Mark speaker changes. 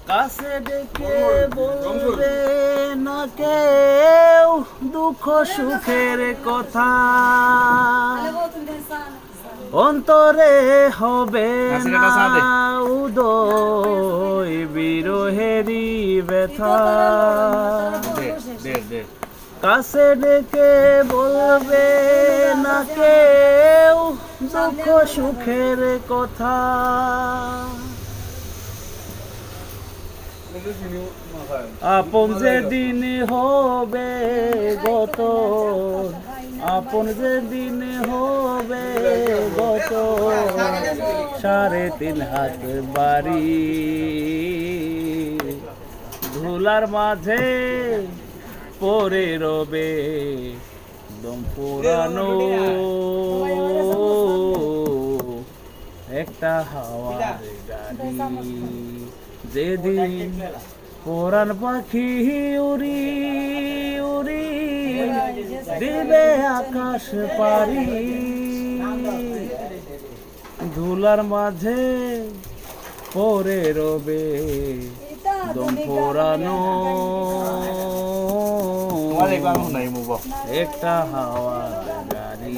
Speaker 1: কাছে ডেকে বলবে না কেউ দুঃখ সুখের কথা, অন্তরে হবে না উদয় বিরহেরই ব্যথা। কাছে ডেকে বলবে না কেউ দুঃখ সুখের কথা, আপন যেদিন হবে গত, আপন যেদিন হবে গত, 3.5 হাত বাড়ি ধুলার মাঝে পড়ে রবে দম পুরানো একটা হাওয়ার গাড়ি। যেদিন পরাণ পাখি উড়ি উড়ি দিবে আকাশ পারি, ধুলার মাঝে পড়ে রবে দম পুরানো একটা হাওয়ার গাড়ি।